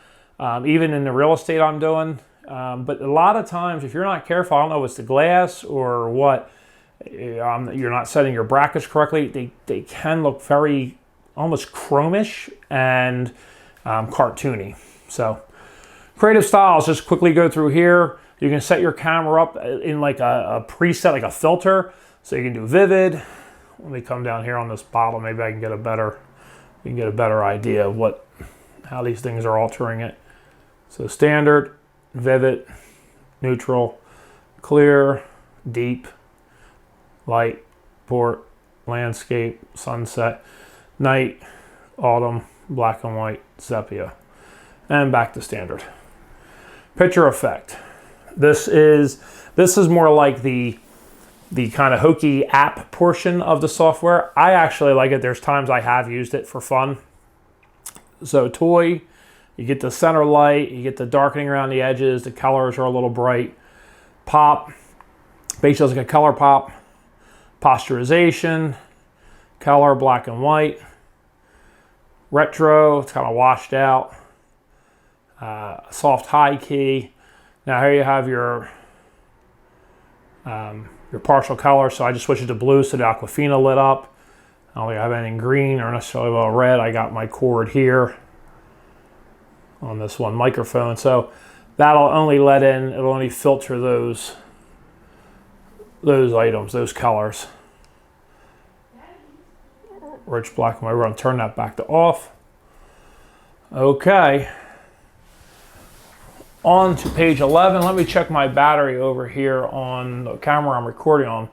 even in the real estate I'm doing. But a lot of times, if you're not careful, I don't know if it's the glass or what, you're not setting your brackets correctly, they can look very almost chromish and cartoony. So creative styles, just quickly go through here. You can set your camera up in like a preset, like a filter. So you can do vivid. Let me come down here on this bottle. Maybe I can get a better, idea of how these things are altering it. So standard, vivid, neutral, clear, deep, light, port, landscape, sunset, night, autumn, black and white, sepia, and back to standard. Picture effect. This is more like the kind of hokey app portion of the software. I actually like it. There's times I have used it for fun. So toy, you get the center light, you get the darkening around the edges, the colors are a little bright. Pop, basically like a color pop. Posterization, color, black and white. Retro, it's kind of washed out. Soft high key. Now here you have your partial color. So I just switched it to blue so the Aquafina lit up. I don't think I have anything green or necessarily red. I got my cord here on this one microphone. So that'll only let in, it'll only filter those items, those colors. Rich black and white. We're going to turn that back to off. Okay. On to page 11. Let me check my battery over here on the camera I'm recording on.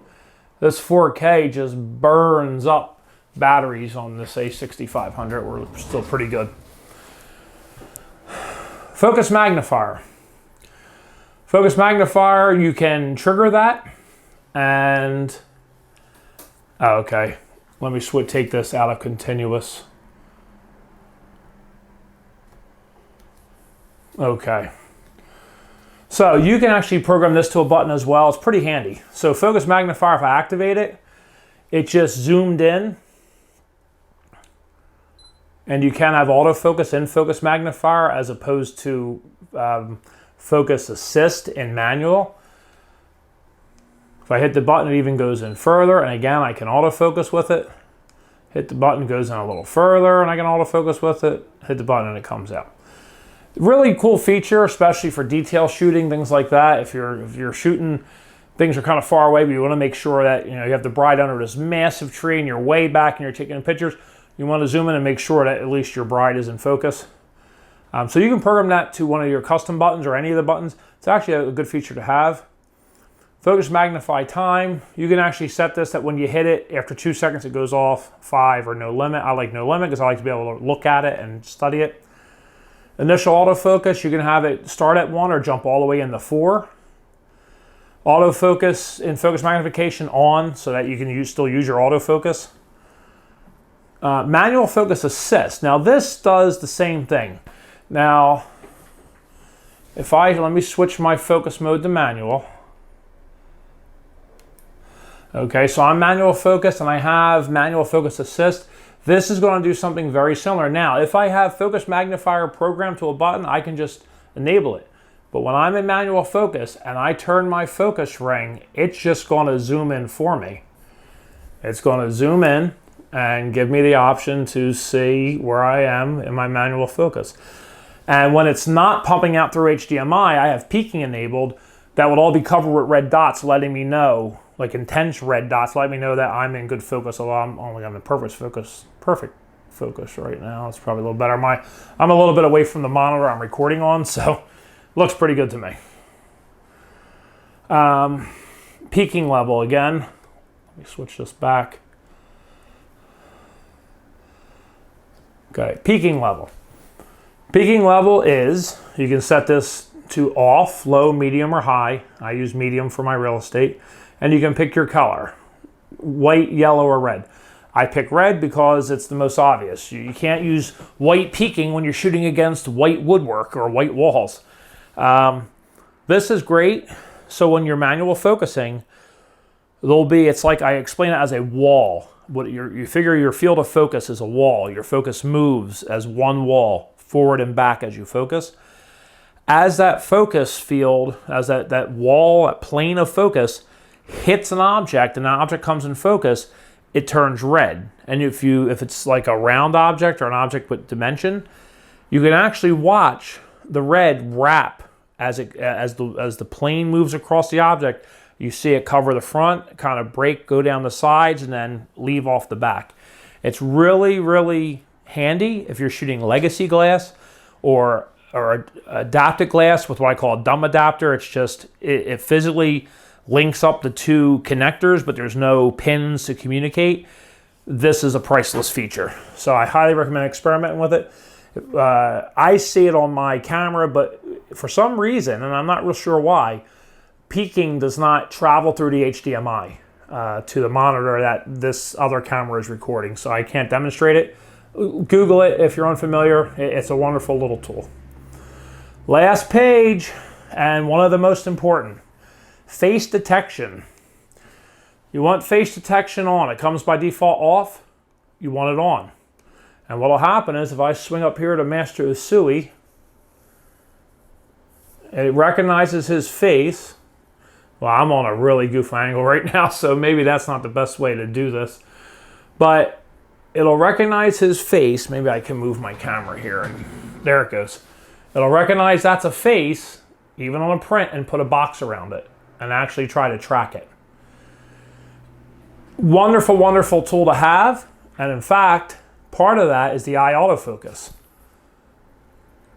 This 4K just burns up batteries on this A6500. We're still pretty good. Focus magnifier. Focus magnifier, you can trigger that and, okay. Let me take this out of continuous. Okay. So you can actually program this to a button as well. It's pretty handy. So focus magnifier, if I activate it, it just zoomed in. And you can have autofocus in focus magnifier as opposed to focus assist in manual. If I hit the button, it even goes in further. And again, I can autofocus with it. Hit the button, goes in a little further, and I can autofocus with it. Hit the button, and it comes out. Really cool feature, especially for detail shooting, things like that. If you're shooting, things are kind of far away, but you want to make sure that you have the bride under this massive tree, and you're way back, and you're taking pictures. You want to zoom in and make sure that at least your bride is in focus. So you can program that to one of your custom buttons or any of the buttons. It's actually a good feature to have. Focus magnify time. You can actually set this that when you hit it, after 2 seconds it goes off, 5 or no limit. I like no limit because I like to be able to look at it and study it. Initial autofocus, you can have it start at 1 or jump all the way into 4. Autofocus in focus magnification on so that you can still use your autofocus. Manual focus assist. Now this does the same thing. Now, let me switch my focus mode to manual. Okay, so I'm manual focus and I have manual focus assist. This is going to do something very similar. Now, if I have focus magnifier programmed to a button, I can just enable it. But when I'm in manual focus and I turn my focus ring, it's just going to zoom in for me. It's going to zoom in and give me the option to see where I am in my manual focus. And when it's not pumping out through HDMI, I have peaking enabled. That would all be covered with red dots letting me know, like intense red dots, letting me know that I'm in good focus, although I'm only on the perfect focus right now. It's probably a little better. I'm a little bit away from the monitor I'm recording on, so looks pretty good to me. Peaking level again. Let me switch this back. Okay, peaking level. Peaking level is, you can set this to off, low, medium, or high. I use medium for my real estate. And you can pick your color, white, yellow, or red. I pick red because it's the most obvious. You can't use white peaking when you're shooting against white woodwork or white walls. This is great. So when you're manual focusing, it's like I explain it as a wall. You figure your field of focus is a wall. Your focus moves as one wall, forward and back as you focus. As that focus field, as that wall, that plane of focus hits an object and the object comes in focus, it turns red. And if it's like a round object or an object with dimension, you can actually watch the red wrap as the plane moves across the object. You see it cover the front, kind of break, go down the sides, and then leave off the back. It's really, really handy if you're shooting legacy glass or adapted glass with what I call a dumb adapter. It's just, it physically links up the two connectors, but there's no pins to communicate. This is a priceless feature. So I highly recommend experimenting with it. I see it on my camera, but for some reason, and I'm not real sure why, peaking does not travel through the HDMI to the monitor that this other camera is recording. So I can't demonstrate it. Google it if you're unfamiliar. It's a wonderful little tool. Last page, and one of the most important, face detection. You want face detection on. It comes by default off. You want it on. And what will happen is if I swing up here to Master Usui, it recognizes his face. Well, I'm on a really goofy angle right now, so maybe that's not the best way to do this. But it'll recognize his face. Maybe I can move my camera here, and there it goes. It'll recognize that's a face, even on a print, and put a box around it and actually try to track it. Wonderful, wonderful tool to have. And in fact, part of that is the eye autofocus.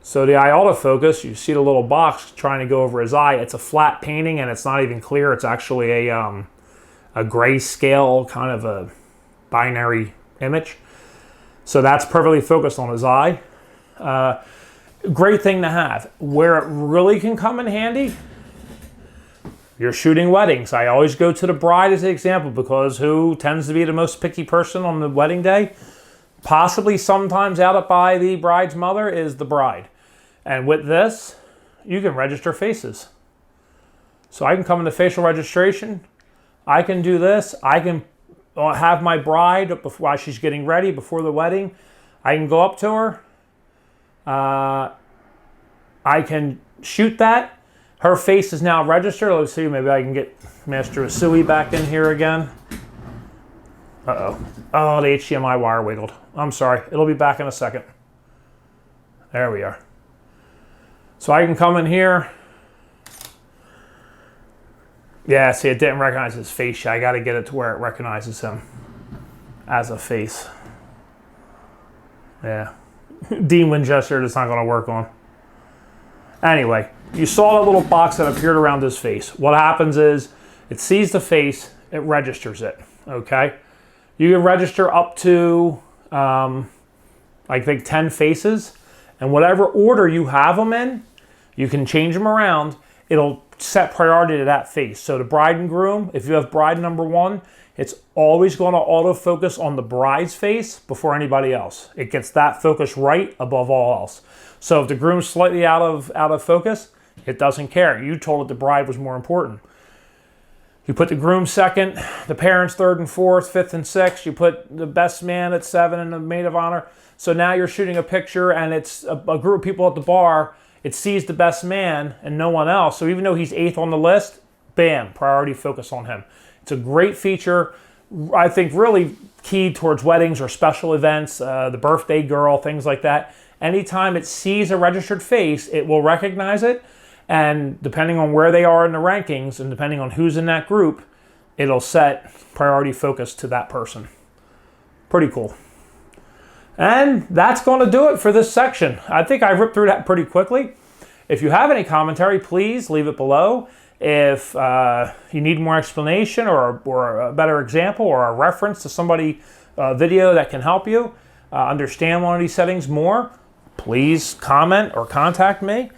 So the eye autofocus, you see the little box trying to go over his eye. It's a flat painting and it's not even clear. It's actually a grayscale kind of a binary image. So that's perfectly focused on his eye. Great thing to have. Where it really can come in handy, you're shooting weddings. I always go to the bride as an example because who tends to be the most picky person on the wedding day? Possibly sometimes out by the bride's mother is the bride. And with this, you can register faces. So I can come into facial registration. I can do this. I can have my bride while she's getting ready before the wedding. I can go up to her. I can shoot that. Her face is now registered. Let's see, maybe I can get Master Usui back in here again. Uh-oh. Oh, the HDMI wire wiggled. I'm sorry. It'll be back in a second. There we are. So I can come in here. Yeah, see, it didn't recognize his face yet. I got to get it to where it recognizes him as a face. Yeah. Dean Winchester, it's not going to work on. Anyway, you saw that little box that appeared around his face. What happens is it sees the face, it registers it, okay? You can register up to, I think, 10 faces. And whatever order you have them in, you can change them around. It'll set priority to that face. So the bride and groom, if you have bride number 1, it's always going to autofocus on the bride's face before anybody else. It gets that focus right above all else. So if the groom's slightly out of focus, it doesn't care. You told it the bride was more important. You put the groom second, the parents third and fourth, fifth and sixth. You put the best man at 7 and the maid of honor. So now you're shooting a picture and it's a group of people at the bar. It sees the best man and no one else. So even though he's 8th on the list, bam, priority focus on him. It's a great feature. I think really key towards weddings or special events, the birthday girl, things like that. Anytime it sees a registered face, it will recognize it, and depending on where they are in the rankings and depending on who's in that group, it'll set priority focus to that person. Pretty cool. And that's going to do it for this section. I think I ripped through that pretty quickly. If you have any commentary, please leave it below. If you need more explanation or a better example or a reference to somebody video that can help you understand one of these settings more, please comment or contact me.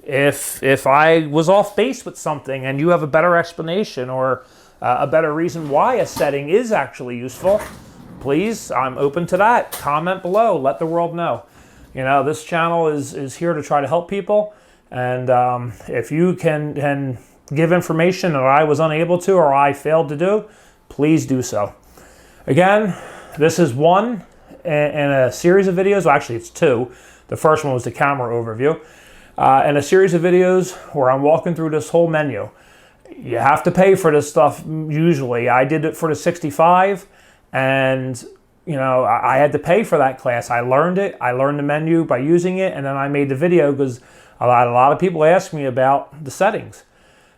If I was off base with something and you have a better explanation or a better reason why a setting is actually useful, please, I'm open to that. Comment below. Let the world know. You know, this channel is here to try to help people. And if you can give information that I was unable to or I failed to do, please do so. Again, this is one in a series of videos. Well, actually, it's two. The first one was the camera overview. And a series of videos where I'm walking through this whole menu. You have to pay for this stuff usually. I did it for the 65, and you know, I had to pay for that class. I learned it. I learned the menu by using it, and then I made the video because a lot of people ask me about the settings.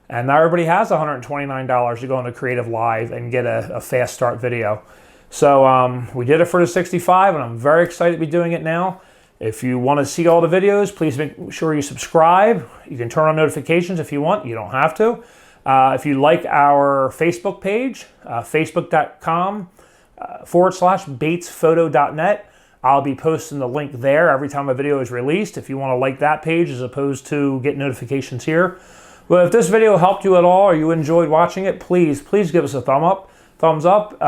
And not everybody has $129 to go into Creative Live and get a fast start video. So we did it for the 65, and I'm very excited to be doing it now. If you want to see all the videos, please make sure you subscribe. You can turn on notifications if you want. You don't have to. If you like our Facebook page, facebook.com/batesphoto.net, I'll be posting the link there every time a video is released if you want to like that page as opposed to get notifications here. Well, if this video helped you at all or you enjoyed watching it, please give us a thumbs up.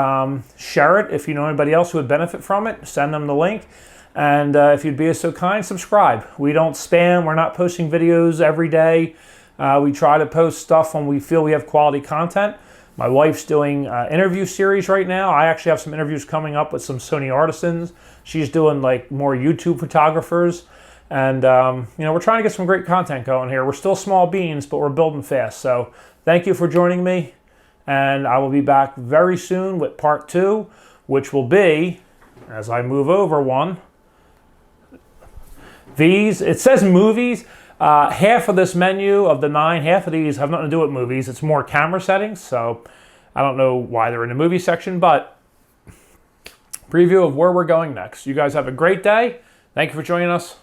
Share it if you know anybody else who would benefit from it. Send them the link. And if you'd be so kind, subscribe. We don't spam. We're not posting videos every day. We try to post stuff when we feel we have quality content. My wife's doing an interview series right now. I actually have some interviews coming up with some Sony artisans. She's doing like more YouTube photographers. And, you know, we're trying to get some great content going here. We're still small beans, but we're building fast. So thank you for joining me. And I will be back very soon with part 2, which will be, as I move over one, these, it says movies. Half of this menu of the 9, half of these have nothing to do with movies. It's more camera settings, so I don't know why they're in the movie section, but preview of where we're going next. You guys have a great day. Thank you for joining us.